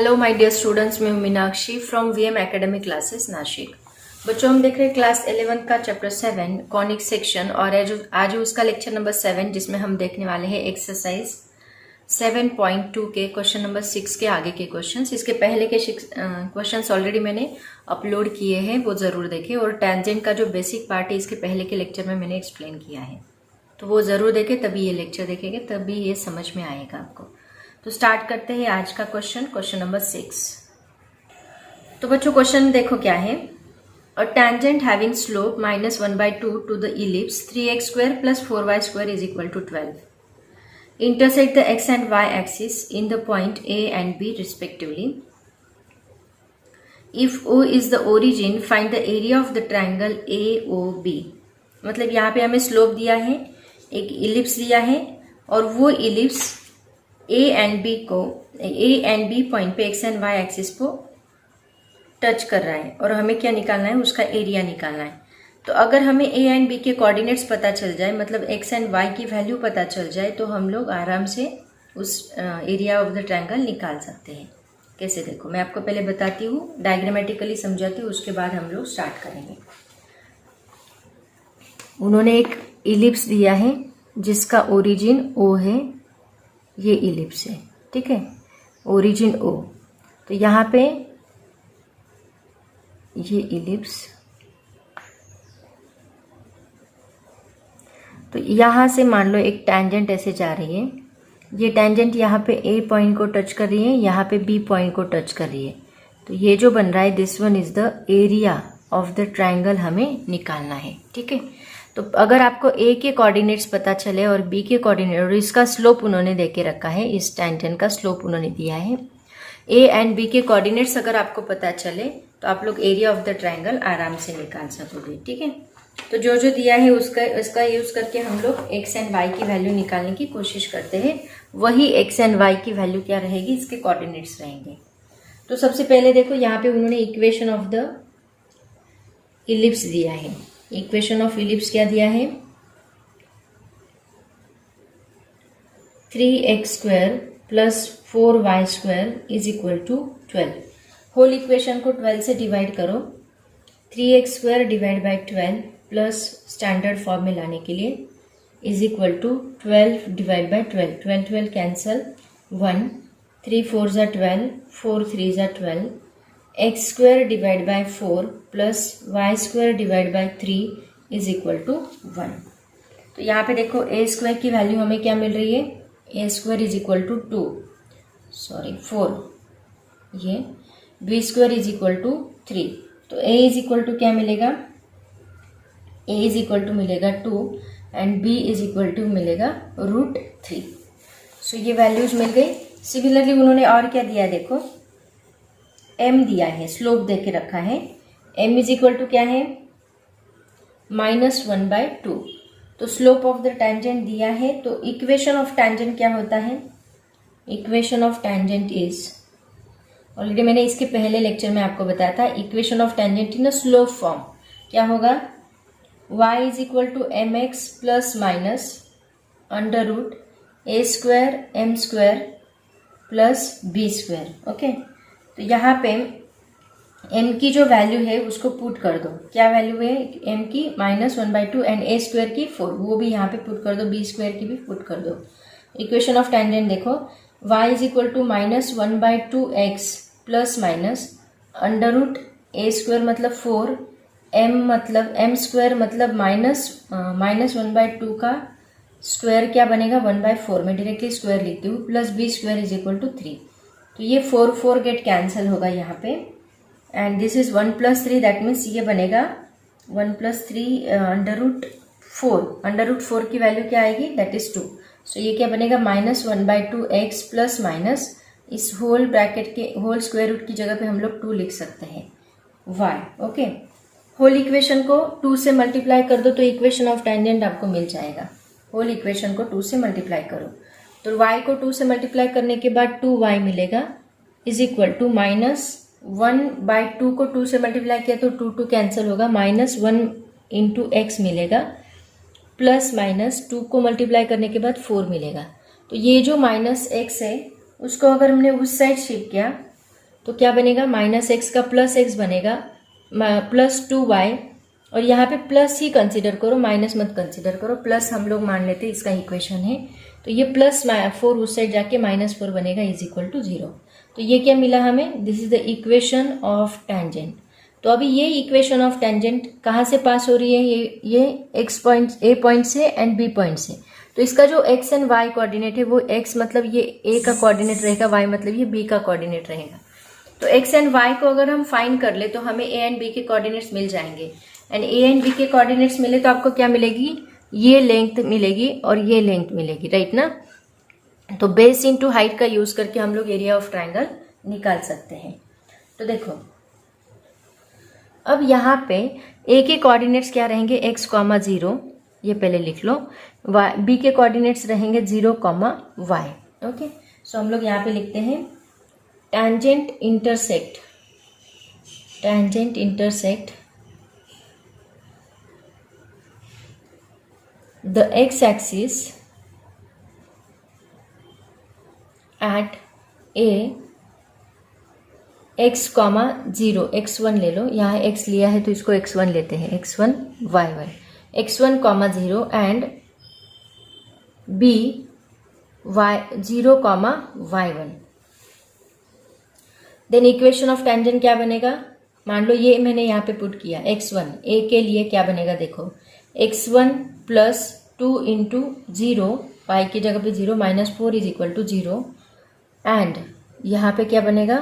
Hello my dear students, मैं हूं Meenakshi from VM academic classes Nashik. बच्चों, हम देख रहे हैं क्लास 11 का चैप्टर 7 कॉनिक सेक्शन और आज उसका लेक्चर नंबर 7 जिसमें हम देखने वाले हैं एक्सरसाइज 7.2 के क्वेश्चन नंबर 6 के आगे के क्वेश्चंस। इसके पहले के क्वेश्चंस ऑलरेडी मैंने अपलोड किए हैं, वो ज़रूर देखें। और टेंजेंट का जो बेसिक पार्ट है इसके पहले के लेक्चर में मैंने एक्सप्लेन किया है, तो वो ज़रूर देखें, तभी ये लेक्चर देखेंगे, तभी ये समझ में आएगा आपको। तो स्टार्ट करते हैं आज का क्वेश्चन नंबर 6। तो बच्चों क्वेश्चन देखो क्या है। A tangent having slope -1/2 to the ellipse 3x² + 4y² is equal to 12 intersect the x and y axis in the point A and B respectively. If O is the origin, find the area of the triangle AOB. मतलब यहाँ पे हमें slope दिया है, एक ellipse दिया है और वो ellipse A and B point पे एक्स एंड वाई एक्सिस को टच कर रहा है और हमें क्या निकालना है, उसका एरिया निकालना है। तो अगर हमें ए एंड बी के कोऑर्डिनेट्स पता चल जाए, मतलब एक्स एंड वाई की वैल्यू पता चल जाए, तो हम लोग आराम से उस एरिया ऑफ द ट्रायंगल निकाल सकते हैं। कैसे, देखो मैं आपको पहले बताती हूँ, डायग्रामेटिकली समझाती हूँ, उसके बाद हम लोग स्टार्ट करेंगे। उन्होंने एक इलिप्स दिया है जिसका ओरिजिन ओ है, ये इलिप्स है, ठीक है, ओरिजिन ओ। तो यहाँ पे ये इलिप्स, तो यहाँ से मान लो एक टेंजेंट ऐसे जा रही है, ये टेंजेंट यहाँ पे ए पॉइंट को टच कर रही है, यहाँ पे बी पॉइंट को टच कर रही है। तो ये जो बन रहा है, this one is the area of the triangle हमें निकालना है, ठीक है। तो अगर आपको ए के कोऑर्डिनेट्स पता चले और बी के कोऑर्डिनेट और इसका स्लोप उन्होंने दे के रखा है, इस टेंजेंट का स्लोप उन्होंने दिया है, ए एंड बी के कोऑर्डिनेट्स अगर आपको पता चले तो आप लोग एरिया ऑफ द ट्रायंगल आराम से निकाल सकोगे, ठीक है। तो जो जो दिया है उसका यूज करके हम लोग एक्स एंड वाई की वैल्यू निकालने की कोशिश करते हैं। वही एक्स एंड वाई की वैल्यू क्या रहेगी, इसके कोऑर्डिनेट्स रहेंगे। तो सबसे पहले देखो, यहाँ पे उन्होंने इक्वेशन ऑफ द इलिप्स दिया है। इक्वेशन ऑफ इलिप्स क्या दिया है, 3x² + 4y² is equal to 12। Whole equation को 12 से डिवाइड करो। 3x² divide by 12 plus standard form में लाने के लिए is equal to 12 divide by 12। 12 cancel, 1 3 4 ज़ा 12, 4 3 ज़ा 12, x² divide by 4 plus y² divide by 3 is equal to 1। तो यहाँ पे देखो a² की वैल्यू हमें क्या मिल रही है, a² इज इक्वल टू 4, ये b² इज इक्वल टू 3। तो a इज इक्वल टू क्या मिलेगा, a इज इक्वल टू मिलेगा 2 and b is equal to मिलेगा √3। सो ये वैल्यूज मिल गई। सिमिलरली उन्होंने और क्या दिया है, देखो m दिया है, स्लोप दे के रखा है, m इज इक्वल टू क्या है, -1/2। तो स्लोप ऑफ द टेंजेंट दिया है, तो इक्वेशन ऑफ टेंजेंट क्या होता है, equation of tangent is, already मैंने इसके पहले लेक्चर में आपको बताया था, equation of tangent in slope form क्या होगा, y is equal to mx plus minus √a² m² plus b²। Okay, तो यहाँ पे m की जो वैल्यू है उसको पुट कर दो। क्या वैल्यू है m की, -1/2 एंड a² की 4, वो भी यहाँ पे पुट कर दो, b² की भी पुट कर दो। इक्वेशन ऑफ टेंजेंट देखो, y is equal to -1/2x plus minus √a² मतलब 4, m मतलब m² मतलब -1/2 का स्क्वायर क्या बनेगा, 1/4, मैं डायरेक्टली स्क्वायर लिखती हूँ, plus b² is equal to 3। तो ये 4 गेट कैंसिल होगा यहाँ पे, and this is 1 + 3, that means ये बनेगा 1 + 3 √4 की वैल्यू क्या आएगी, दैट इज 2। सो ये क्या बनेगा, -1/2x प्लस माइनस, इस होल ब्रैकेट के होल स्क्वायर रूट की जगह पे हम लोग 2 लिख सकते हैं, y। ओके, होल इक्वेशन को 2 से मल्टीप्लाई कर दो तो इक्वेशन ऑफ टेंजेंट आपको मिल जाएगा। होल इक्वेशन को 2 से मल्टीप्लाई करो, तो y को 2 से मल्टीप्लाई करने के बाद 2y मिलेगा, इज इक्वल टू -1/2 को 2 से मल्टीप्लाई किया तो 2 कैंसिल होगा, -1 × x मिलेगा, प्लस माइनस 2 को मल्टीप्लाई करने के बाद 4 मिलेगा। तो ये जो -x है उसको अगर हमने उस साइड शिफ्ट किया तो क्या बनेगा, माइनस एक्स का प्लस एक्स बनेगा, प्लस 2y, और यहाँ पे प्लस ही कंसीडर करो, माइनस मत कंसीडर करो, प्लस हम लोग मान लेते हैं इसका इक्वेशन है। तो ये प्लस 4 उस साइड जाके -4 बनेगा इज इक्वल टू 0। तो ये क्या मिला हमें, this is the equation of tangent. तो अभी ये इक्वेशन ऑफ टेंजेंट कहाँ से पास हो रही है, ये एक्स पॉइंट, ए पॉइंट से एंड बी पॉइंट से। तो इसका जो एक्स एंड वाई कोऑर्डिनेट है वो एक्स मतलब ये ए का कोऑर्डिनेट रहेगा, वाई मतलब ये बी का कोऑर्डिनेट रहेगा। तो एक्स एंड वाई को अगर हम फाइंड कर ले तो हमें ए एंड बी के कोऑर्डिनेट्स मिल जाएंगे, एंड ए एंड बी के कोऑर्डिनेट्स मिले तो आपको क्या मिलेगी, ये लेंथ मिलेगी और ये लेंथ मिलेगी, राइट ना। तो बेस इनटू हाइट का यूज करके हम लोग एरिया ऑफ ट्रायंगल निकाल सकते हैं। तो देखो अब यहाँ पे ए के कोऑर्डिनेट्स क्या रहेंगे, x,0, ये पहले लिख लो, बी के कोऑर्डिनेट्स रहेंगे 0, y। ओके, सो हम लोग यहाँ पे लिखते हैं tangent intersect the x-axis at a x,0, x1 ले लो, यहाँ x लिया है तो इसको x1 लेते हैं, x1 y1, x1, 0 and b y 0, y1। Then equation of tangent क्या बनेगा, मान लो ये मैंने यहाँ पे पुट किया x1, a के लिए क्या बनेगा देखो, x1 प्लस 2 इंटू 0, y की जगह पे 0, -4 इज इक्वल टू 0, एंड यहाँ पे क्या बनेगा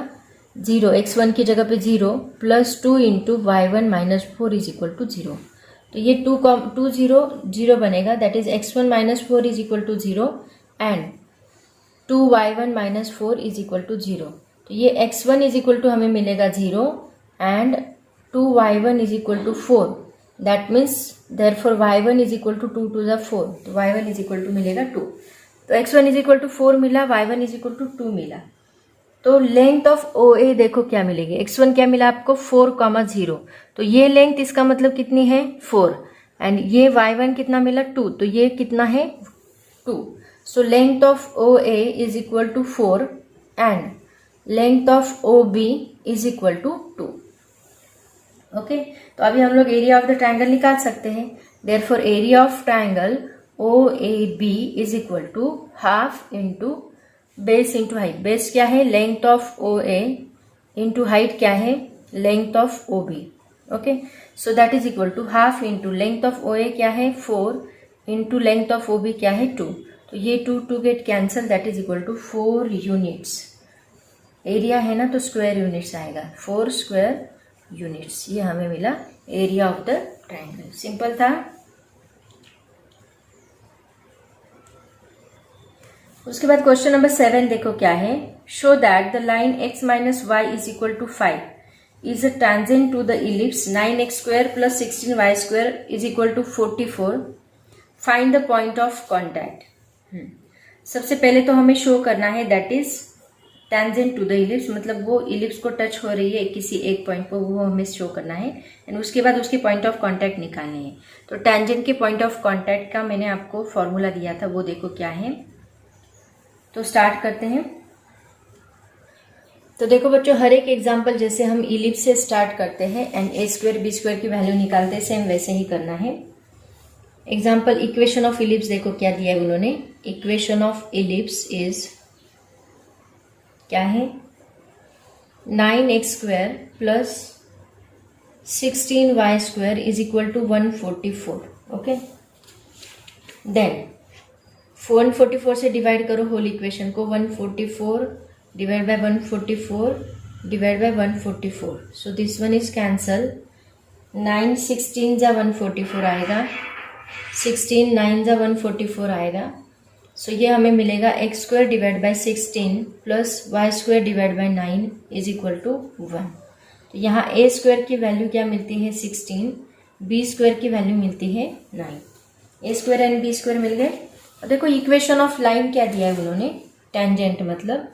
0, x1 की जगह पे 0 plus 2 into y1 -4 is equal to 0। तो ये 2 0 बनेगा, that is x1 -4 is equal to 0 and 2y1 -4 is equal to 0। तो ये x1 इज इक्वल टू हमें मिलेगा 0 and 2y1 is equal to 4, that means therefore y1 is equal to 2 2 4, तो y1 is equal to मिलेगा 2। तो x1 is equal to 4 मिला, y1 is equal to 2 मिला। तो लेंथ ऑफ OA देखो क्या मिलेगी, x1 क्या मिला आपको 4, 0, तो ये लेंथ इसका मतलब कितनी है 4, एंड ये y1 कितना मिला 2, तो ये कितना है 2। So length of OA is equal to 4 and length of OB is equal to 2। Okay, तो अभी हम लोग एरिया ऑफ द ट्रायंगल निकाल सकते हैं। Therefore area of triangle OAB is equal to half into base into height. Base क्या है, length of OA, into height क्या है, length of OB। Okay, so that is equal to half into length of OA क्या है 4 into length of OB क्या है 2। तो ये 2 get cancel, that is equal to 4 units. एरिया है ना तो स्क्वायर यूनिट्स आएगा, 4 स्क्वायर यूनिट्स, ये हमें मिला area of the triangle. Simple था। उसके बाद क्वेश्चन नंबर 7 देखो क्या है, show that the line x - y is equal to 5 is a tangent to the ellipse 9x² + 16y² is equal to 44, find the point of contact. सबसे पहले तो हमें शो करना है that is tangent to the ellipse, मतलब वो ellipse को touch हो रही है किसी एक पॉइंट पर, वो हमें शो करना है, एंड उसके बाद उसके पॉइंट ऑफ कांटेक्ट निकालने हैं। तो टेंजेंट के पॉइंट ऑफ कांटेक्ट का मैंने आपको फॉर्मूला दिया था, वो देखो क्या है। तो स्टार्ट करते हैं। तो देखो बच्चों, हर एक एग्जाम्पल जैसे हम इलिप्स से स्टार्ट करते हैं एंड a² b² की वैल्यू निकालते हैं, सेम वैसे ही करना है। एग्जाम्पल इक्वेशन ऑफ इलिप्स देखो क्या दिया है उन्होंने, इक्वेशन ऑफ इलिप्स इज क्या है 9x² + 16y² is equal to 144। Okay, then 144 से डिवाइड करो होल इक्वेशन को, 144 divide by 144 divide by 144, so this one is cancel. 9 16 जा 144 आएगा, 16 9 जा 144 आएगा। सो ये हमें मिलेगा x² divide by 16 plus y² divide by 9 is equal to 1। तो यहाँ a² की वैल्यू क्या मिलती है 16, b² की वैल्यू मिलती है 9, a² एंड b² मिल गए। और देखो इक्वेशन ऑफ लाइन क्या दिया है उन्होंने, टेंजेंट मतलब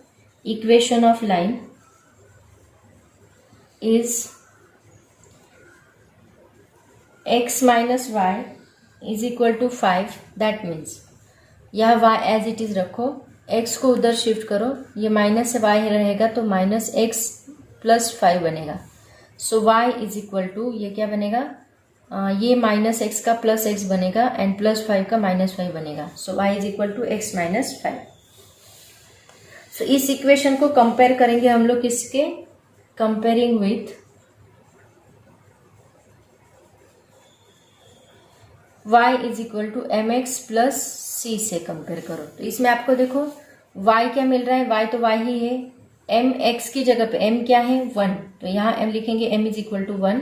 equation of line is x - y is equal to 5, that means यह y एज इट इज रखो, x को उधर शिफ्ट करो, ये माइनस से y रहेगा तो -x +5 बनेगा। So y is equal to, ये क्या बनेगा, ये -x का +x बनेगा एंड +5 का -5 बनेगा। So y is equal to x - 5। So इस इक्वेशन को कंपेयर करेंगे हम लोग किसके, comparing with y is equal to mx plus c से कंपेयर करो। तो इसमें आपको देखो y क्या मिल रहा है, y तो y ही है, mx की जगह पे m क्या है 1, तो यहाँ m लिखेंगे m is equal to 1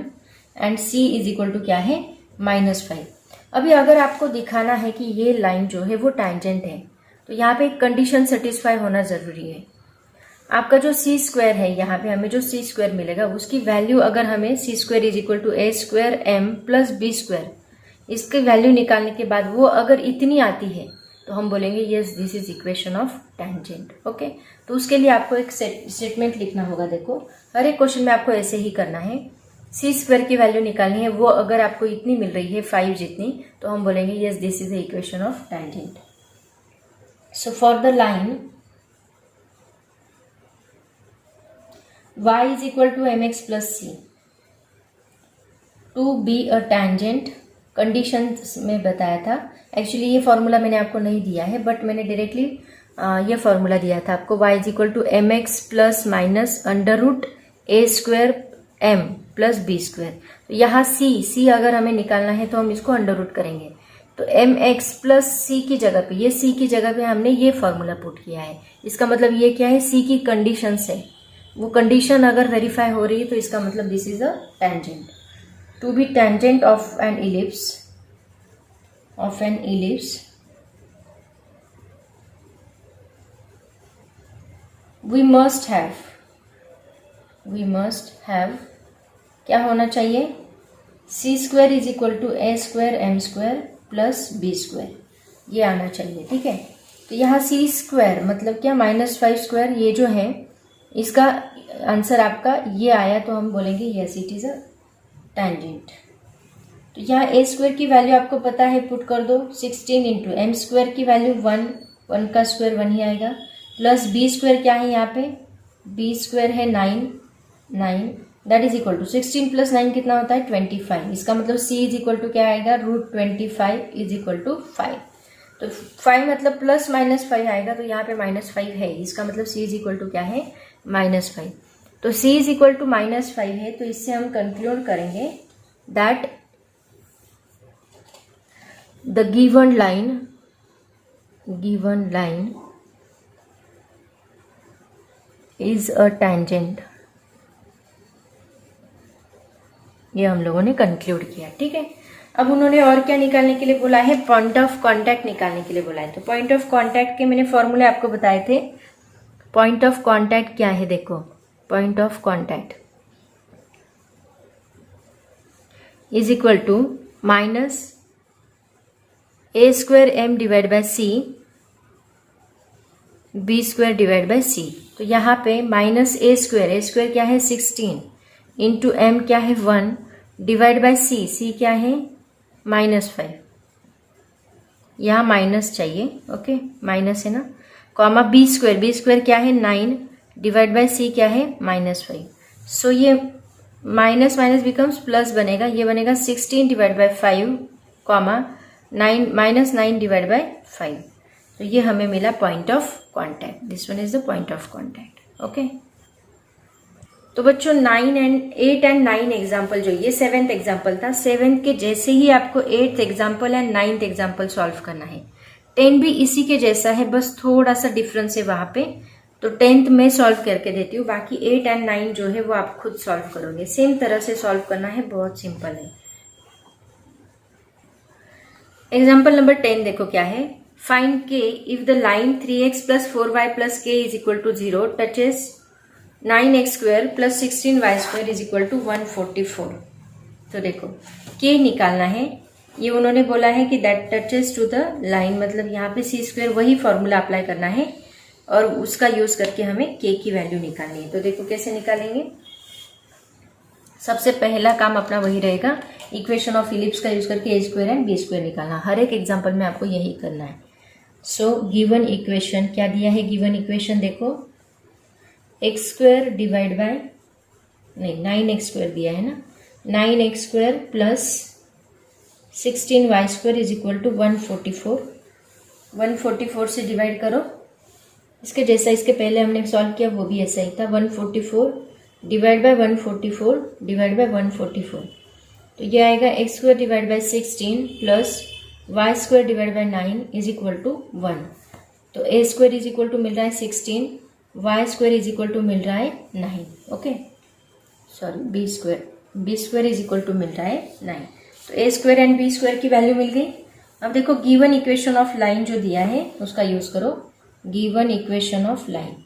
and c is equal to क्या है -5। अभी अगर आपको दिखाना है कि ये लाइन जो है वो टैंजेंट है, तो यहाँ पे एक कंडीशन सेटिस्फाई होना जरूरी है। आपका जो सी स्क्वायर है, यहाँ पे हमें जो सी स्क्वायर मिलेगा उसकी वैल्यू अगर हमें c square is equal to a square m plus b square, इसकी वैल्यू निकालने के बाद वो अगर इतनी आती है तो हम बोलेंगे yes this is equation of tangent. Okay, तो उसके लिए आपको एक स्टेटमेंट लिखना होगा। देखो हर एक क्वेश्चन में आपको ऐसे ही करना है। सी स्क्वायर की वैल्यू निकालनी है, वो अगर आपको इतनी मिल रही है 5 जितनी, तो हम बोलेंगे yes this is the equation of tangent. So for the line y is equal to mx plus c to be a tangent, conditions में बताया था। एक्चुअली ये फॉर्मूला मैंने आपको नहीं दिया है, बट मैंने डायरेक्टली ये फॉर्मूला दिया था आपको, y is equal to mx plus minus √a² m plus b²। तो यहाँ c अगर हमें निकालना है तो हम इसको √ करेंगे। तो mx प्लस c की जगह पे, ये c की जगह पे हमने ये फॉर्मूला पुट किया है। इसका मतलब ये क्या है, c की कंडीशंस है, वो कंडीशन अगर वेरीफाई हो रही है तो इसका मतलब this is a tangent. To be tangent of an ellipse we must have क्या होना चाहिए, c² is equal to a² m² plus b², ये आना चाहिए। ठीक है, तो यहाँ c² मतलब क्या, -5², ये जो है इसका आंसर आपका ये आया, तो हम बोलेंगे yes it is a tangent. तो यहाँ a² की वैल्यू आपको पता है, पुट कर दो 16 इंटू m² की वैल्यू 1 का स्क्वायर 1 ही आएगा, प्लस b² क्या है यहाँ पे, b² है 9 that is equal to 16 plus 9 कितना होता है 25। इसका मतलब c इज इक्वल टू क्या आएगा, √25 इज इक्वल टू 5। तो 5 मतलब प्लस -5 आएगा, तो यहाँ पे -5 है, इसका मतलब c इज इक्वल टू क्या है -5। तो c इज इक्वल टू -5 है, तो इससे हम कंक्लूड करेंगे that the given line is a tangent. ये हम लोगों ने कंक्लूड किया। ठीक है, अब उन्होंने और क्या निकालने के लिए बोला है, पॉइंट ऑफ कांटेक्ट निकालने के लिए बोला है। तो पॉइंट ऑफ कांटेक्ट के मैंने फॉर्मूले आपको बताए थे। पॉइंट ऑफ कांटेक्ट क्या है, देखो point of contact is equal to -a² m divide by c b² divide by c। तो यहाँ पे -a² क्या है 16 इंटू m क्या है 1 डिवाइड बाय c क्या है -5, यहाँ माइनस चाहिए, ओके माइनस है ना, कॉमा b² क्या है 9 डिवाइड बाय c क्या है -5। सो ये माइनस बिकम्स प्लस बनेगा, ये बनेगा 16 divide by 5 comma 9 divide by 5। तो ये हमें मिला point of contact, this one is the point of contact. Okay, तो बच्चों 8 एंड 9 एग्जाम्पल, जो ये 7th एग्जाम्पल था, 7th के जैसे ही आपको 8th example and 9th example solve करना है। 10 भी इसी के जैसा है, बस थोड़ा सा डिफरेंस है वहां पे, तो 10th में सॉल्व करके देती हूँ, बाकी 8 एंड 9 जो है वो आप खुद सॉल्व करोगे। सेम तरह से सॉल्व करना है, बहुत सिंपल है। एग्जाम्पल नंबर 10 देखो क्या है, find k if the line 3x plus 4y plus k is equal to 0 touches 9x² plus 16y² is equal to 144। तो देखो k निकालना है, ये उन्होंने बोला है कि that touches to the line, मतलब यहाँ पे c² वही फॉर्मूला अप्लाई करना है और उसका यूज करके हमें k की वैल्यू निकालनी है। तो देखो कैसे निकालेंगे, सबसे पहला काम अपना वही रहेगा, इक्वेशन ऑफ इलिप्स का यूज करके a² एंड b² निकालना। हर एक एग्जाम्पल में आपको यही करना है। सो गिवन इक्वेशन क्या दिया है, गिवन इक्वेशन देखो x² डिवाइड बाय नहीं 9x² दिया है ना, 9x² plus 16y² is equal to 144। 144 से डिवाइड करो, इसके जैसा इसके पहले हमने सॉल्व किया वो भी ऐसा ही था। 144 डिवाइड बाय 144 डिवाइड बाय 144, तो ये आएगा x² divide by 16 plus y² divide by 9 is equal to 1। तो a² इज इक्वल टू मिल रहा है 16, y² इज इक्वल टू मिल रहा है 9। Okay sorry b² is equal to मिल रहा है 9। तो a² एंड b² की वैल्यू मिल गई। अब देखो गिवन इक्वेशन ऑफ लाइन जो दिया है उसका यूज करो। गिवन इक्वेशन ऑफ लाइन,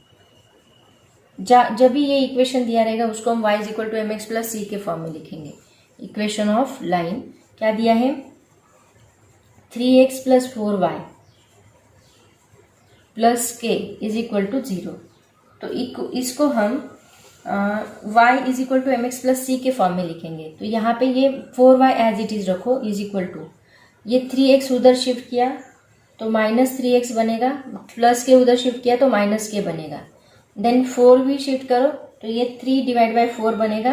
जब भी ये इक्वेशन दिया रहेगा उसको हम y is equal to mx plus c के फॉर्म में लिखेंगे। इक्वेशन ऑफ लाइन क्या दिया है, 3x plus 4y plus k is equal to 0। तो इसको हम y is equal to mx plus c के फॉर्म में लिखेंगे। तो यहाँ पे ये 4y एज इट इज रखो इज इक्वल टू, ये 3x उधर शिफ्ट किया तो माइनस 3x बनेगा, प्लस के उधर शिफ्ट किया तो माइनस के बनेगा। देन 4 भी शिफ्ट करो तो ये 3 डिवाइड बाय 4 बनेगा,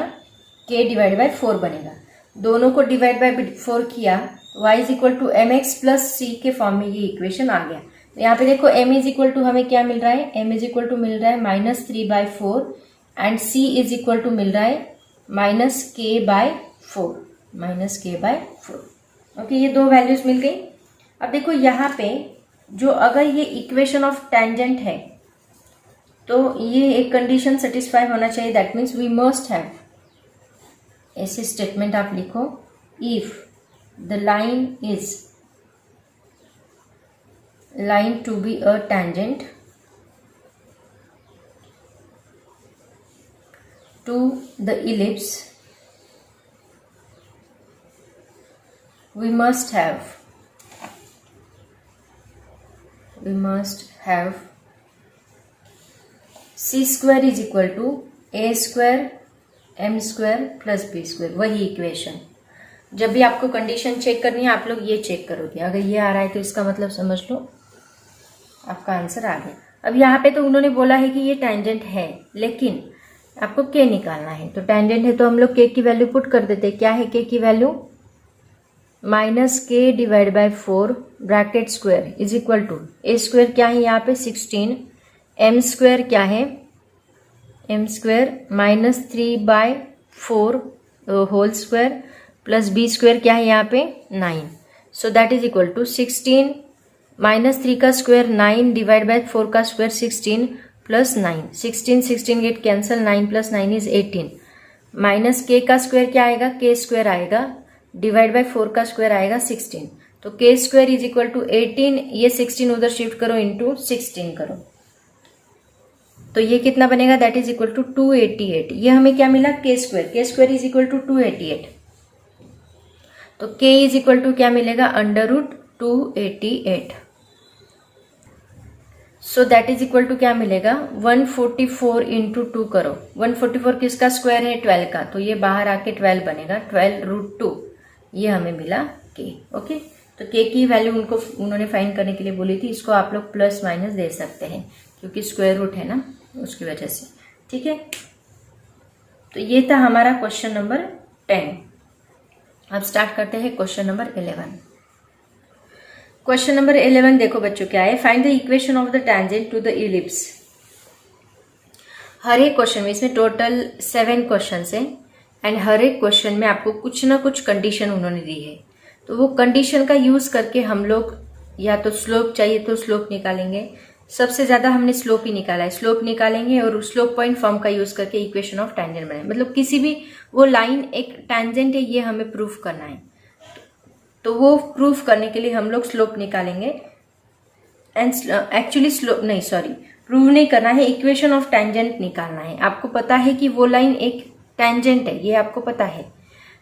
k डिवाइड बाय 4 बनेगा। दोनों को डिवाइड बाय 4 किया, y is equal to mx plus c के फॉर्म में ये इक्वेशन आ गया। तो यहाँ पे देखो m इज इक्वल टू हमें क्या मिल रहा है, m इज इक्वल टू मिल रहा है -3/4 and c is equal to मिल रहा है -k/4। ओके ये दो वैल्यूज मिल गई। अब देखो यहाँ पे जो अगर ये इक्वेशन ऑफ टेंजेंट है तो ये एक कंडीशन सेटिस्फाई होना चाहिए, that means we must have, ऐसे स्टेटमेंट आप लिखो, if the line to be a tangent to the ellipse we must have c² is equal to a² m² plus b²। वही इक्वेशन, जब भी आपको कंडीशन चेक करनी है आप लोग ये चेक करोगे, अगर ये आ रहा है तो इसका मतलब समझ लो आपका आंसर आ गया। अब यहाँ पे तो उन्होंने बोला है कि ये टेंजेंट है, लेकिन आपको k निकालना है। तो टेंजेंट है तो हम लोग k की वैल्यू पुट कर देते। क्या है k की value, -k divide by 4 bracket square is equal to a² क्या है यहाँ पे 16, m² क्या है m² -3/4 whole square plus b² क्या है यहाँ पे 9। So that is equal to 16 -3 का स्क्वायर 9 डिवाइड बाय 4 का square 16 plus 9, 16 get cancel, 9 plus 9 is 18, minus k का स्क्वायर क्या आएगा k² आएगा डिवाइड बाय 4 का स्क्वायर आएगा 16। तो k² इज इक्वल टू 18, ये 16 उधर शिफ्ट करो इंटू 16 करो तो ये कितना बनेगा, दैट इज इक्वल टू 288। ये हमें क्या मिला k² इज इक्वल टू 288। तो k इज इक्वल टू क्या मिलेगा, √288। So that is equal to क्या मिलेगा 144 इंटू 2 करो, 144 किसका स्क्वायर है 12 का, तो ये बाहर आके 12 बनेगा, 12√2 ये हमें मिला k। ओके तो k की वैल्यू उन्होंने फाइंड करने के लिए बोली थी, इसको आप लोग प्लस माइनस दे सकते हैं क्योंकि स्क्वायर रूट है ना उसकी वजह से। ठीक है, तो ये था हमारा क्वेश्चन नंबर 10। अब स्टार्ट करते हैं क्वेश्चन नंबर 11। क्वेश्चन नंबर 11 देखो बच्चों क्या है, find the equation of the tangent to the ellipse. हर एक क्वेश्चन में, इसमें टोटल 7 क्वेश्चन है एंड हर एक क्वेश्चन में आपको कुछ ना कुछ कंडीशन उन्होंने दी है, तो वो कंडीशन का यूज करके हम लोग या तो स्लोप चाहिए तो स्लोप निकालेंगे। सबसे ज्यादा हमने स्लोप ही निकाला है, स्लोप निकालेंगे और स्लोप पॉइंट फॉर्म का यूज करके इक्वेशन ऑफ टेंजेंट बनाए, मतलब किसी भी वो लाइन एक टेंजेंट है ये हमें प्रूफ करना है, तो वो प्रूफ करने के लिए हम लोग स्लोप निकालेंगे एंड एक्चुअली स्लोप नहीं सॉरी प्रूव नहीं करना है, इक्वेशन ऑफ टेंजेंट निकालना है। आपको पता है कि वो लाइन एक टेंजेंट है, ये आपको पता है,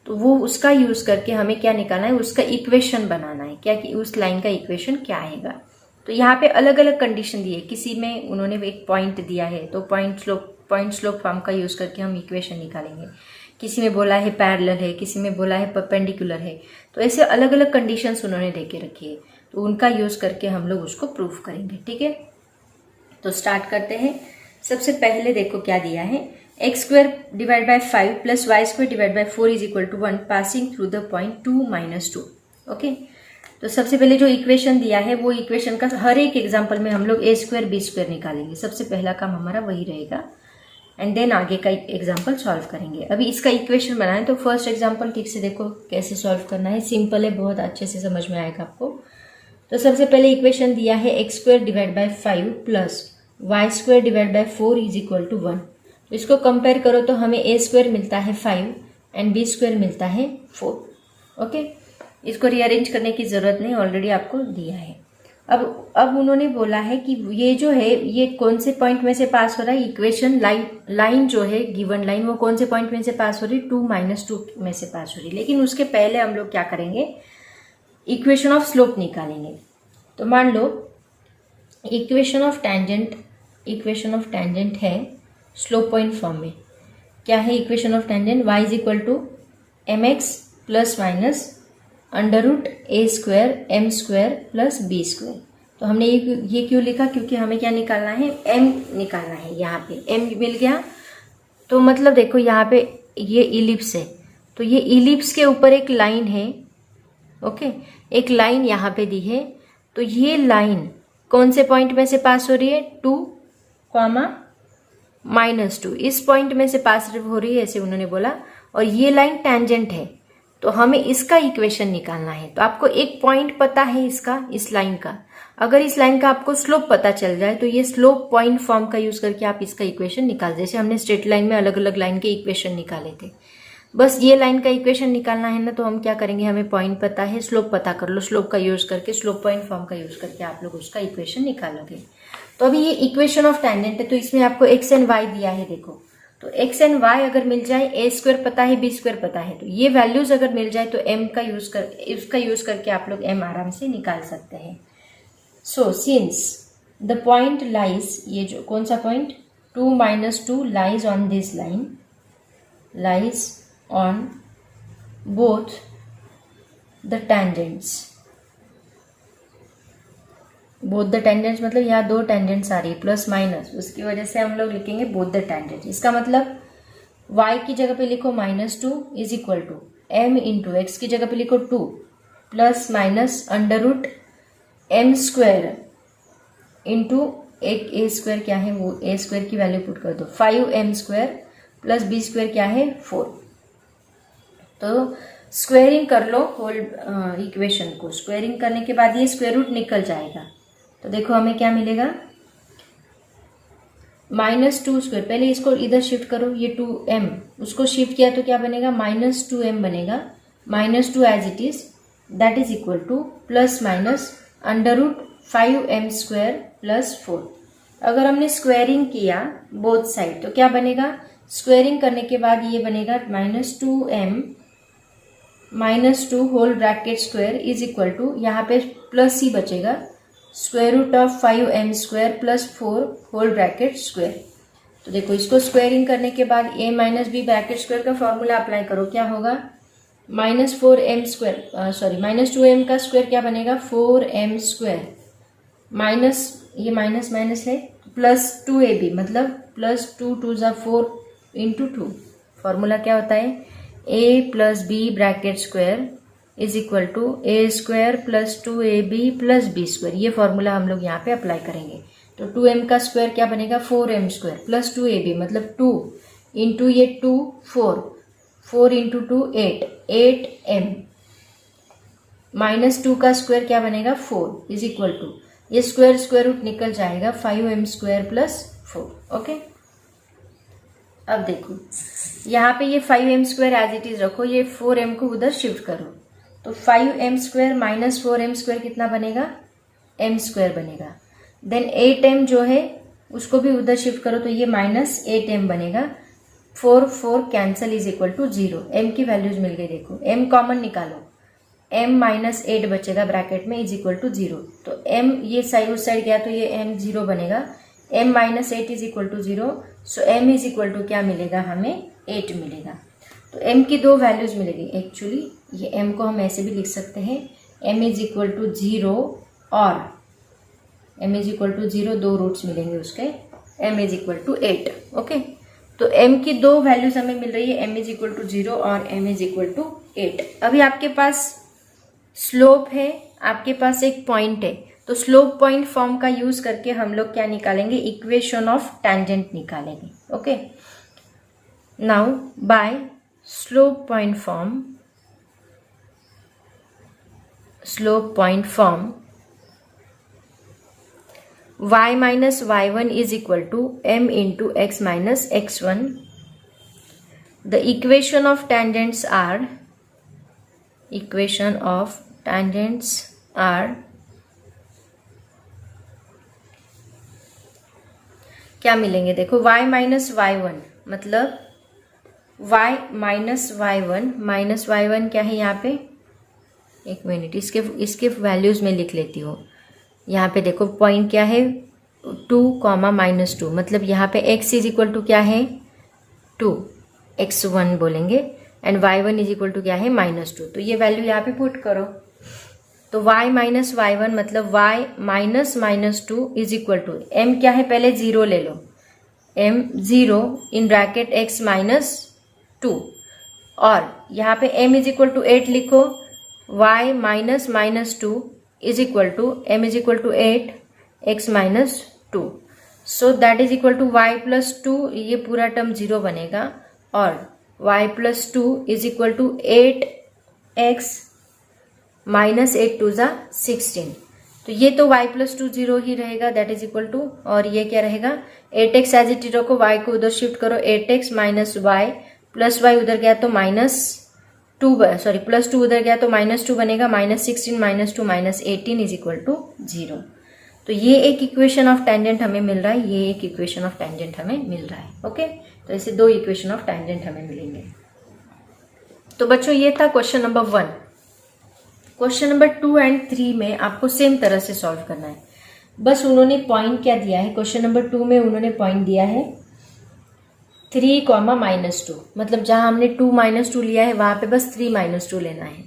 तो वो उसका यूज करके हमें क्या निकालना है, उसका इक्वेशन बनाना है, क्या कि उस लाइन का इक्वेशन क्या आएगा। तो यहाँ पे अलग अलग कंडीशन दी है, किसी में उन्होंने एक पॉइंट दिया है तो पॉइंट स्लोप फॉर्म का यूज करके हम इक्वेशन निकालेंगे, किसी में बोला है पैरेलल है, किसी में बोला है परपेंडिकुलर है, तो ऐसे अलग अलग कंडीशंस उन्होंने दे के रखी है, तो उनका यूज करके हम लोग उसको प्रूव करेंगे। ठीक है, तो स्टार्ट करते हैं। सबसे पहले देखो क्या दिया है, x square divide by 5 plus y square divide by 4 is equal to 1 passing through the point 2 - 2। Okay, तो सबसे पहले जो इक्वेशन दिया है वो इक्वेशन का हर एक एग्जाम्पल में हम लोग ए स्क्वायर बी स्क्वायर निकालेंगे। सबसे पहला काम हमारा वही रहेगा एंड देन आगे का एग्जाम्पल सॉल्व करेंगे। अभी इसका इक्वेशन बनाएं तो फर्स्ट एग्जाम्पल ठीक से देखो कैसे सॉल्व करना है। सिंपल है, बहुत अच्छे से समझ में आएगा आपको। तो सबसे पहले इक्वेशन दिया है x square divide by 5 plus y square divide by 4 is equal to 1। तो इसको कंपेयर करो तो हमें ए स्क्वायर मिलता है 5 एंड बी स्क्वायर मिलता है 4। ओके, इसको रीअरेंज करने की जरूरत नहीं, ऑलरेडी आपको दिया है। अब उन्होंने बोला है कि ये जो है ये कौन से पॉइंट में से पास हो रहा है। इक्वेशन लाइन जो है गिवन लाइन वो कौन से पॉइंट में से पास हो रही है, 2 - 2 में से पास हो रही है। लेकिन उसके पहले हम लोग क्या करेंगे, इक्वेशन ऑफ स्लोप निकालेंगे। तो मान लो इक्वेशन ऑफ टेंजेंट है स्लोप पॉइंट फॉर्म में। क्या है equation of tangent, y is equal to mx plus minus under root a square m square plus b square. तो हमने ये क्यों लिखा, क्योंकि हमें क्या निकालना है, m निकालना है। यहाँ पे m मिल गया तो मतलब देखो यहाँ पे ये इलिप्स है, तो ये इलिप्स के ऊपर एक लाइन है। ओके, एक लाइन यहाँ पे दी है। तो ये लाइन कौन से पॉइंट में से पास हो रही है, 2, -2 इस पॉइंट में से पास हो रही है, ऐसे उन्होंने बोला। और ये लाइन टेंजेंट है, तो हमें इसका इक्वेशन निकालना है। तो आपको एक पॉइंट पता है इसका, इस लाइन का। अगर इस लाइन का आपको स्लोप पता चल जाए तो ये स्लोप पॉइंट फॉर्म का यूज करके आप इसका इक्वेशन निकाल, जैसे हमने स्ट्रेट लाइन में अलग अलग लाइन के इक्वेशन निकाले थे। बस ये लाइन का इक्वेशन निकालना है ना, तो हम क्या करेंगे, हमें पॉइंट पता है, स्लोप पता कर लो। स्लोप का यूज करके, स्लोप पॉइंट फॉर्म का यूज करके आप लोग उसका इक्वेशन निकालोगे। तो अभी ये इक्वेशन ऑफ टेंजेंट है, तो इसमें आपको एक्स एंड वाई दिया है। देखो, तो एक्स एंड वाई अगर मिल जाए, ए स्क्वायर पता है, बी स्क्वायर पता है, तो ये वैल्यूज अगर मिल जाए तो एम का इसका यूज करके आप लोग एम आराम से निकाल सकते हैं। So since the point lies, ये जो कौन सा point, 2 - 2 lies on this line, lies on both the tangents. Both the tangents मतलब यहाँ दो टेंजेंट्स आ रही है प्लस माइनस, उसकी वजह से हम लोग लिखेंगे बोथ द टेंजेंट्स। इसका मतलब y की जगह पे लिखो -2 is equal to m into x की जगह पे लिखो 2 plus minus under root m square into एक ए स्क्वायर क्या है, वो ए स्क्वायर की वैल्यू पुट कर दो, 5m square plus b square क्या है 4। तो स्क्वेयरिंग कर लो होल इक्वेशन को। स्क्वेयरिंग करने के बाद ये स्क्वायर रूट निकल जाएगा। तो देखो हमें क्या मिलेगा, -2 स्क्वायर, पहले इसको इधर शिफ्ट करो, ये 2m उसको शिफ्ट किया तो क्या बनेगा, -2m बनेगा, -2 as it is, that is equal to plus minus under root 5m square plus 4। अगर हमने स्क्वेयरिंग किया बोथ साइड तो क्या बनेगा, स्क्वेयरिंग करने के बाद ये बनेगा -2m -2 whole bracket square is equal to, यहाँ पे प्लस ही बचेगा, square root of 5m square plus 4 whole bracket square. तो देखो इसको स्क्वायरिंग करने के बाद a minus b bracket square का फॉर्मूला अप्लाई करो, क्या होगा, -4m स्क्वायर -2m का स्क्वायर क्या बनेगा, 4m स्क्वायर माइनस ये माइनस माइनस है प्लस 2ab मतलब प्लस 2 2 ज़ा 4 इंटू 2। फॉर्मूला क्या होता है, a plus b bracket square is equal to a square plus 2ab प्लस बी स्क्वायर। ये फॉर्मूला हम लोग यहाँ पे अप्लाई करेंगे। तो 2m का स्क्वायर क्या बनेगा, 4m स्क्वायर प्लस 2ab मतलब 2 इंटू ये 2 4 इंटू 2 8m -2 का स्क्वायर क्या बनेगा 4 इज इक्वल टू, ये स्क्वायर रूट निकल जाएगा 5m स्क्वायर प्लस 4। ओके, अब देखो यहाँ पे ये 5m square as it is रखो, ये 4m को उधर शिफ्ट करो, तो 5m square minus 4m square कितना बनेगा, m स्क्वायर बनेगा। देन 8m जो है उसको भी उधर शिफ्ट करो, तो ये -8m बनेगा। 4 cancel is equal to 0। m की वैल्यूज मिल गई, देखो m कॉमन निकालो, m -8 बचेगा ब्रैकेट में इज इक्वल टू 0। तो m ये साइड उस साइड गया तो ये m 0 बनेगा, m -8 is equal to 0। So m is equal to क्या मिलेगा, हमें 8 मिलेगा। तो m की दो वैल्यूज मिलेगी एक्चुअली, ये m को हम ऐसे भी लिख सकते हैं, m इज इक्वल टू 0 और m इज इक्वल टू 0, दो रूट्स मिलेंगे उसके, m is equal to 8। Okay, तो m की दो वैल्यूज हमें मिल रही है, m इज इक्वल टू 0 और m इज इक्वल टू 8। अभी आपके पास स्लोप है, आपके पास एक पॉइंट है, तो स्लोप पॉइंट फॉर्म का यूज करके हम लोग क्या निकालेंगे, इक्वेशन ऑफ टेंजेंट निकालेंगे। Okay, now by slope point form y minus y1 is equal to m into x minus x1. The equation of tangents are क्या मिलेंगे, देखो y माइनस y1 मतलब y माइनस y1 क्या है यहाँ पे, एक मिनट इसके वैल्यूज में लिख लेती हूँ। यहाँ पे देखो पॉइंट क्या है 2, -2 मतलब यहाँ पे x इज इक्वल टू क्या है 2, x1 बोलेंगे, and y1 is equal to क्या है -2। तो ये वैल्यू यहाँ पे पुट करो, तो y माइनस y1 मतलब y minus -2 is equal to m क्या है, पहले 0 ले लो, m 0 in bracket x minus 2, और यहाँ पे m इज इक्वल टू 8 लिखो, y minus -2 is equal to m is equal to 8 x minus 2, so that is equal to y plus 2, ये पूरा टर्म 0 बनेगा, और y plus 2 is equal to 8x minus 8 2 जा 16, तो ये तो y plus 2 0 ही रहेगा, that is equal to, और ये क्या रहेगा 8x एज इट रखो, y को उधर शिफ्ट करो, 8x minus y plus y उधर गया तो प्लस 2 उधर गया तो -2 बनेगा, -16 -2 -18 इज इक्वल टू 0। तो ये एक इक्वेशन ऑफ टेंजेंट हमें मिल रहा है, ये एक इक्वेशन ऑफ टेंजेंट हमें मिल रहा है। ओके, तो ऐसे दो इक्वेशन ऑफ टेंजेंट हमें मिलेंगे। तो बच्चों ये था question number 1। Question number 2 and 3 में आपको सेम तरह से सॉल्व करना है, बस उन्होंने पॉइंट क्या दिया है, क्वेश्चन नंबर 2 में उन्होंने पॉइंट दिया है 3, -2, मतलब जहां हमने 2 -2 लिया है वहां पे बस 3 -2 लेना है,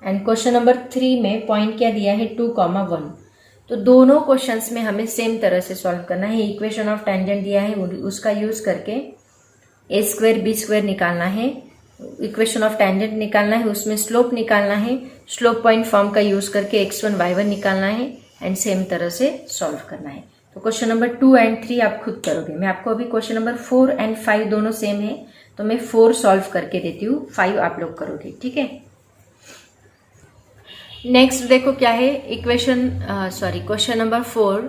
एंड क्वेश्चन नंबर 3 में पॉइंट क्या दिया है 2, 1। तो दोनों क्वेश्चंस में हमें सेम तरह से सॉल्व करना है, इक्वेशन ऑफ टेंजेंट दिया है उसका यूज करके a² b² निकालना है, इक्वेशन ऑफ टेंजेंट निकालना है, उसमें स्लोप निकालना है, स्लोप पॉइंट फॉर्म का यूज करके x1 y1 निकालना है, एंड सेम तरह से सॉल्व करना है। तो क्वेश्चन नंबर 2 एंड 3 आप खुद करोगे, मैं आपको अभी क्वेश्चन नंबर 4 एंड 5 दोनों सेम है, तो मैं 4 सॉल्व करके देती हूँ, 5 आप लोग करोगे, ठीक है। नेक्स्ट देखो क्या है, question number 4,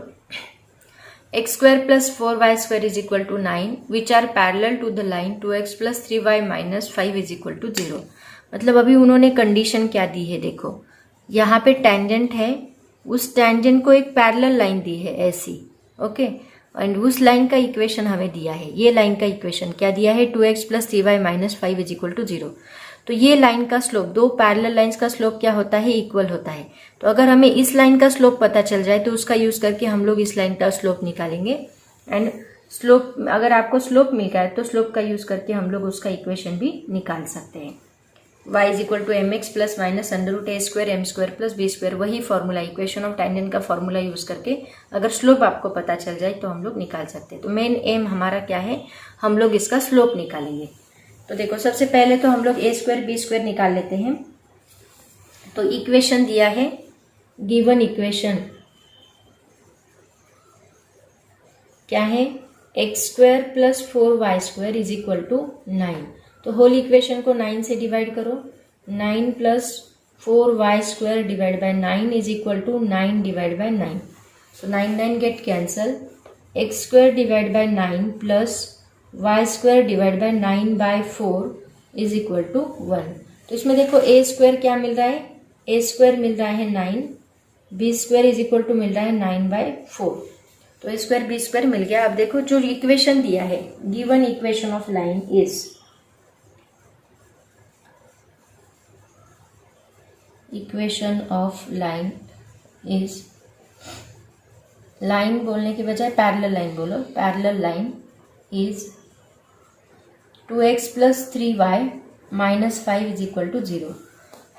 x² + 4y² is equal to 9 which are parallel to the line 2x + 3y - 5 is equal to 0। मतलब अभी उन्होंने कंडीशन क्या दी है, देखो यहाँ पे टेंजेंट है, उस टेंजेंट को एक पैरेलल लाइन दी है ऐसी, ओके, एंड उस लाइन का इक्वेशन हमें दिया है, ये लाइन का इक्वेशन क्या दिया है 2x + 3y - 5 is equal to 0। तो ये लाइन का स्लोप, दो पैरेलल लाइंस का स्लोप क्या होता है, इक्वल होता है। तो अगर हमें इस लाइन का स्लोप पता चल जाए तो उसका यूज करके हम लोग इस लाइन का स्लोप निकालेंगे, एंड स्लोप अगर आपको स्लोप मिल गया है तो स्लोप का यूज करके हम लोग उसका इक्वेशन भी निकाल सकते हैं। y is equal to mx + -√a² m² + b², वही फॉर्मूला, इक्वेशन ऑफ टेंजेंट का फॉर्मूला यूज करके अगर स्लोप आपको पता चल जाए तो हम लोग निकाल सकते हैं। तो मेन एम हमारा क्या है, हम लोग इसका स्लोप निकालेंगे। तो देखो सबसे पहले तो हम लोग a² b² निकाल लेते हैं। तो इक्वेशन दिया है, गिवन इक्वेशन क्या है, x² + 4y² is equal to 9। तो होल इक्वेशन को 9 से डिवाइड करो, 9 + 4y² divide by 9 is equal to 9 divide by 9। So 9 get cancel, x² divide by 9 plus y² divide by 9/4 is equal to 1। तो इसमें देखो a² क्या मिल रहा है, a² मिल रहा है 9, b² इज इक्वल टू मिल रहा है 9/4। तो a² b² मिल गया। अब देखो जो इक्वेशन दिया है, given equation of line is, equation of line is, line बोलने के बजाय पैरेलल लाइन बोलो, parallel line is 2x + 3y - 5 is equal to 0।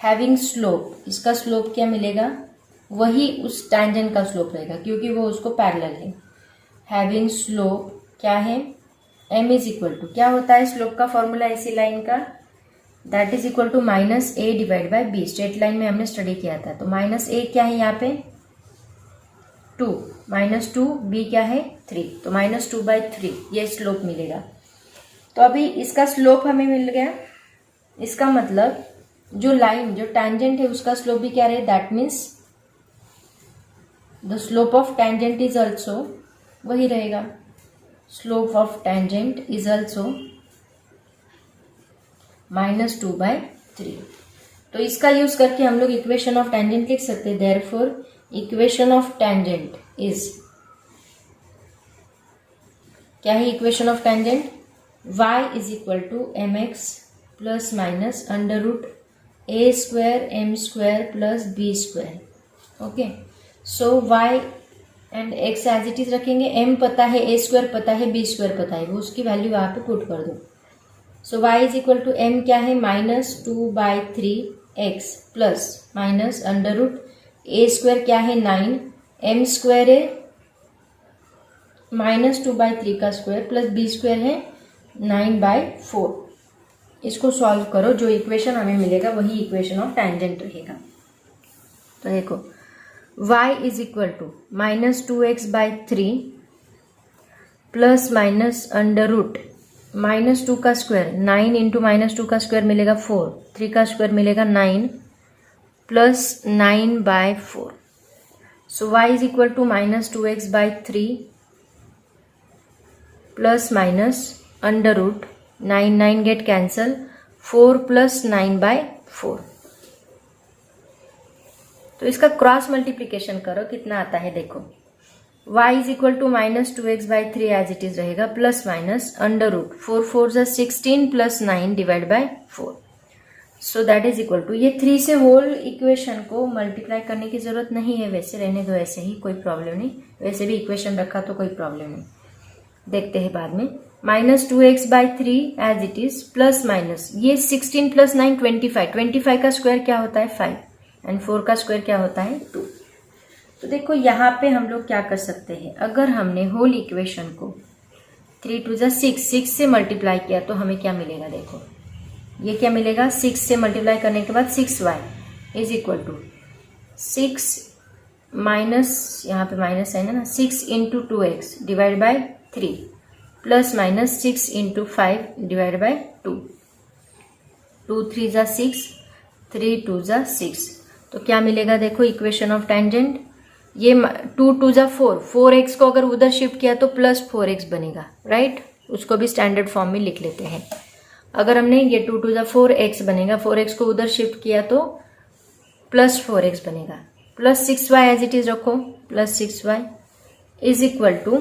Having slope, इसका स्लोप क्या मिलेगा, वही उस टेंजेंट का स्लोप रहेगा क्योंकि वो उसको पैरेलल है। हैविंग स्लोप क्या है m इज इक्वल टू क्या होता है स्लोप का फॉर्मूला ऐसी लाइन का, that is equal to minus a divide by b. Straight line में हमने स्टडी किया था। तो माइनस ए क्या है यहाँ पे 2, माइनस 2, बी क्या है 3, तो माइनस 2/3 ये स्लोप मिलेगा। तो अभी इसका स्लोप हमें मिल गया, इसका मतलब जो लाइन जो टैंजेंट है उसका स्लोप भी क्या रहे, that means the slope of tangent is also वही रहेगा, slope of tangent is also -2/3। तो इसका यूज करके हम लोग इक्वेशन ऑफ टैंजेंट लिख सकते हैं। Therefore equation of tangent is क्या है, equation of tangent y is equal to mx plus minus under root a square m square plus b square. Okay, so y and x as it is रखेंगे, m पता है, a square पता है, b square पता है, वो उसकी value वहां पे पुट कर दो। So y is equal to m क्या है -2/3x plus minus under root a square क्या है 9, m स्क्वायर है -2/3 का स्क्वायर प्लस b स्क्वायर है 9/4। इसको सॉल्व करो, जो इक्वेशन हमें मिलेगा वही इक्वेशन ऑफ टैंजेंट रहेगा। तो देखो y is equal to -2x/3 plus minus under root -2 का स्क्वायर 9 इंटू -2 का स्क्वायर मिलेगा 4, 3 का स्क्वायर मिलेगा 9 plus 9/4। So y is equal to -2x/3 plus minus under root 9 get cancel 4 plus 9/4। तो इसका क्रॉस मल्टीप्लीकेशन करो, कितना आता है देखो, y is equal to -2x/3 as it is रहेगा प्लस माइनस अंडर रूट 4 4 जा 16 plus 9 divide by 4। So that is equal to, ये 3 से होल इक्वेशन को मल्टीप्लाई करने की जरूरत नहीं है, वैसे रहने दो ऐसे ही, कोई प्रॉब्लम नहीं, वैसे भी इक्वेशन रखा तो कोई प्रॉब्लम नहीं, देखते हैं बाद में। -2x/3 as it is plus minus ये 16 प्लस 9 25, 25 का स्क्वायर क्या होता है 5 एंड 4 का स्क्वायर क्या होता है 2। तो देखो यहाँ पे हम लोग क्या कर सकते हैं, अगर हमने होल इक्वेशन को 3 2 जा 6 से मल्टीप्लाई किया तो हमें क्या मिलेगा, देखो ये क्या मिलेगा, 6 से मल्टीप्लाई करने के बाद 6y is equal to 6 minus, यहाँ पे माइनस है ना, 6 into 2x divide by 3 plus minus 6 into 5 divide by 2, 2 3 जा 6, 3 2 जा 6। तो क्या मिलेगा देखो इक्वेशन ऑफ टैंजेंट, ये 2 2 जा 4, 4x को अगर उधर शिफ्ट किया तो प्लस 4x बनेगा, राइट, उसको भी स्टैंडर्ड फॉर्म में लिख लेते हैं। अगर हमने ये 2 2 जा 4x बनेगा, 4x को उधर शिफ्ट किया तो प्लस 4x बनेगा, plus 6y as it is रखो, plus 6y is equal to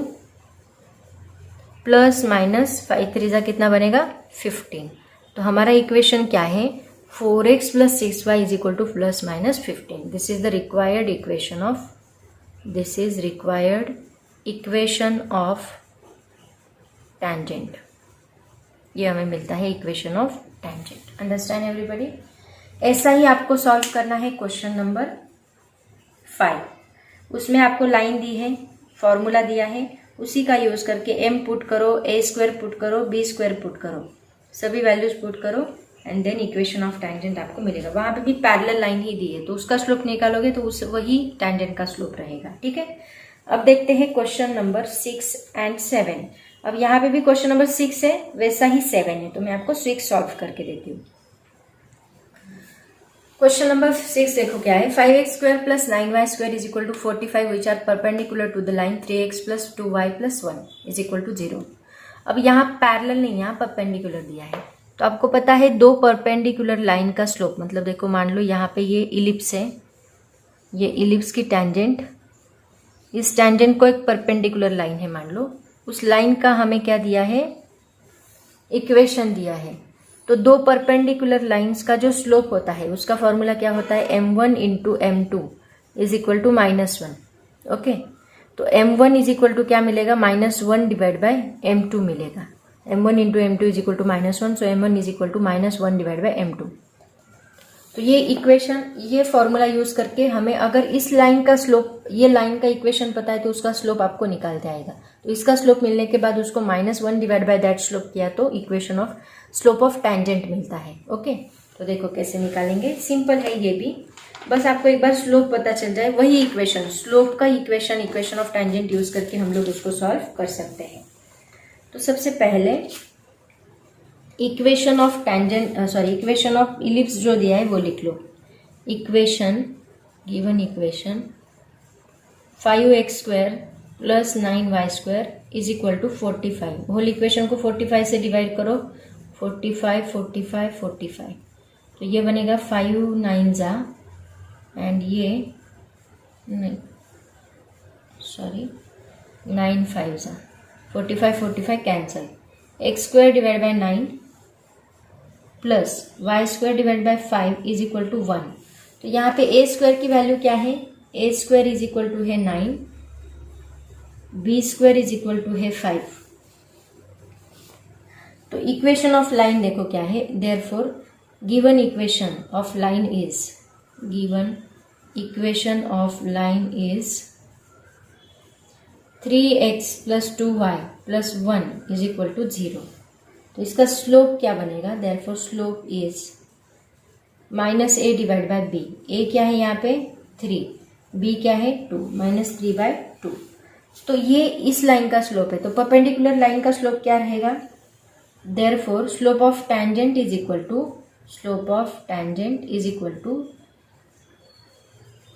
plus minus 5 3 जा कितना बनेगा 15। तो हमारा इक्वेशन क्या है, 4x plus 6y is equal to plus minus 15। This is the required equation of, this is required equation of tangent, ये हमें मिलता है equation of tangent. Understand everybody. ऐसा ही आपको सॉल्व करना है क्वेश्चन नंबर 5। उसमें आपको लाइन दी है, फॉर्मूला दिया है, उसी का यूज करके m पुट करो, a स्क्वायर पुट करो, b स्क्वायर पुट करो, सभी वैल्यूज पुट करो and then equation of tangent आपको मिलेगा। वहां पे भी पैरेलल लाइन ही दी है तो उसका स्लोप निकालोगे तो उस वही टैंजेंट का स्लोप रहेगा, ठीक है। अब देखते हैं क्वेश्चन नंबर 6 एंड 7। अब यहाँ पे भी क्वेश्चन नंबर 6 है, वैसा ही 7 है, तो मैं आपको 6 सॉल्व करके देती हूँ। क्वेश्चन नंबर 6 देखो क्या है, 5x square plus 9y square is equal to 45 which are perpendicular to the line 3x plus 2y plus 1 is equal to 0। अब यहाँ पैरेलल नहीं, यहाँ परपेंडिकुलर दिया है, तो आपको पता है दो परपेंडिकुलर लाइन का स्लोप, मतलब देखो मान लो यहाँ पे ये इलिप्स है, ये इलिप्स की टैंजेंट, इस टैंजेंट को एक परपेंडिकुलर लाइन है मान लो, उस लाइन का हमें क्या दिया है, इक्वेशन दिया है। तो दो परपेंडिकुलर लाइंस का जो स्लोप होता है उसका फॉर्मूला क्या होता है, m1 into m2 is equal to -1। Okay, तो m1 इज इक्वल टू क्या मिलेगा, -1 डिवाइड बाय m2 मिलेगा, m1 into m2 is equal to -1, so m1 is equal to -1 divide by m2। तो ये इक्वेशन, ये फॉर्मूला यूज करके हमें अगर इस लाइन का स्लोप, ये लाइन का इक्वेशन पता है तो उसका स्लोप आपको निकालते आएगा। तो इसका स्लोप मिलने के बाद उसको -1 डिवाइड बाय दैट स्लोप किया तो equation of slope of tangent मिलता है। ओके, तो देखो कैसे निकालेंगे, सिंपल है ये भी, बस आपको एक बार स्लोप पता चल जाए, वही इक्वेशन, स्लोप का equation, equation of tangent use करके हम लोग उसको सॉल्व कर सकते हैं। तो सबसे पहले equation of tangent, equation of ellipse जो दिया है वो लिख लो। Equation, given equation 5x² + 9y² is equal to 45। Whole equation को 45 से डिवाइड करो, 45 45 45, तो ये बनेगा 5 9 एंड ये 9 5 45 45 cancel, x² divide by 9 plus y² divide by 5 is equal to 1। तो यहाँ पे a² की वैल्यू क्या है, a² इज इक्वल टू है 9, b² इज इक्वल टू है 5। तो इक्वेशन ऑफ लाइन देखो क्या है, therefore given equation of line is, given equation of line is 3x + 2y + 1 is equal to 0। तो इसका स्लोप क्या बनेगा, therefore slope is -a divide by b। a क्या है यहाँ पे 3, b क्या है 2, -3/2। तो ये इस लाइन का स्लोप है, तो परपेंडिकुलर लाइन का स्लोप क्या रहेगा, therefore slope of tangent is equal to, slope of tangent is equal to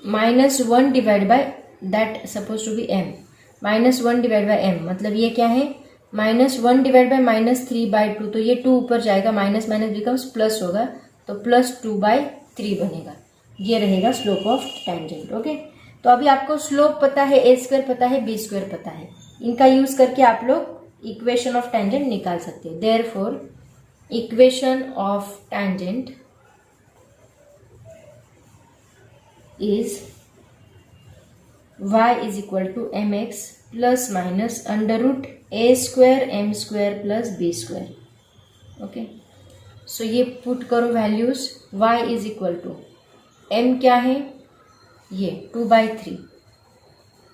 -1 divide by that suppose to be m, -1 divide by m, मतलब ये क्या है -1 डिवाइड बाय -3/2, तो ये 2 ऊपर जाएगा, माइनस माइनस बिकम्स प्लस होगा, तो +2/3 बनेगा। ये रहेगा स्लोप ऑफ टैंजेंट। ओके, तो अभी आपको स्लोप पता है, a² पता है, b² पता है, इनका यूज करके आप लोग इक्वेशन ऑफ टैंजेंट निकाल सकते हैं। Therefore equation of tangent is y is equal to mx plus minus √a² m² plus b²। Okay, so ये पुट करो values, y is equal to m क्या है ये 2/3,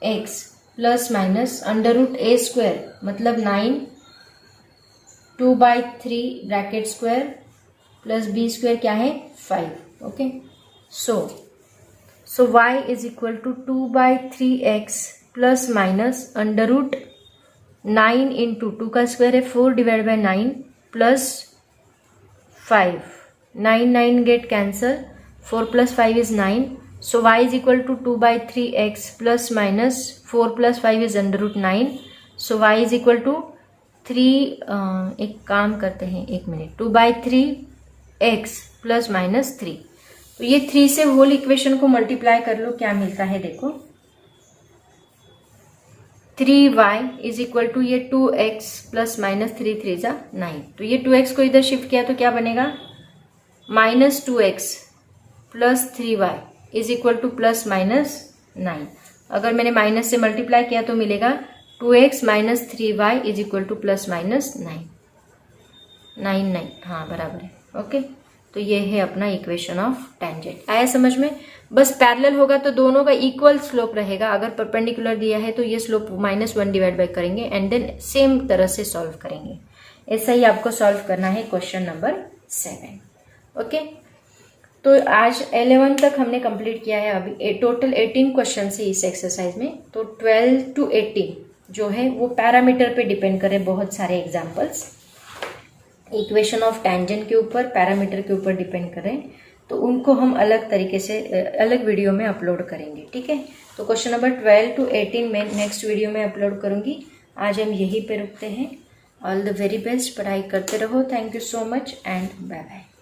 x प्लस माइनस √a² मतलब 9, 2/3 bracket square plus b² क्या है 5। Okay, so y is equal to 2/3x plus minus √9 into 2 का square है 4 divide by 9 plus 5, 9 9 get cancel, 4 + 5 is 9, so y is equal to 2/3x plus minus 4 + 5 is √9, so y is equal to 3, एक काम करते हैं, 1 minute, 2/3x plus minus 3। तो ये 3 से whole equation को मल्टीप्लाई कर लो, क्या मिलता है देखो, 3y इज इक्वल टू ये 2x प्लस माइनस 3 3 9। तो ये 2x को इधर शिफ्ट किया तो क्या बनेगा, -2x plus 3y is equal to plus minus 9। अगर मैंने माइनस से मल्टीप्लाई किया तो मिलेगा 2x minus 3y is equal to plus minus 9 9, हाँ बराबर है। ओके, तो ये है अपना इक्वेशन ऑफ टैंजेंट। आया समझ में? बस पैरेलल होगा तो दोनों का इक्वल स्लोप रहेगा, अगर परपेंडिकुलर दिया है तो ये स्लोप -1 डिवाइड बाय करेंगे एंड देन सेम तरह से सॉल्व करेंगे। ऐसा ही आपको सॉल्व करना है क्वेश्चन नंबर 7। ओके, तो आज 11 तक हमने कंप्लीट किया है। अभी टोटल 18 क्वेश्चन है इस एक्सरसाइज में, तो 12 to 18 जो है वो पैरामीटर पे डिपेंड करे, बहुत सारे एग्जाम्पल्स इक्वेशन ऑफ टैंजेंट के ऊपर, पैरामीटर के ऊपर डिपेंड करें, तो उनको हम अलग तरीके से अलग वीडियो में अपलोड करेंगे। ठीक है, तो क्वेश्चन नंबर 12 to 18 में नेक्स्ट वीडियो में अपलोड करूंगी। आज हम यहीं पे रुकते हैं। ऑल द वेरी बेस्ट, पढ़ाई करते रहो। Thank you so much and bye bye.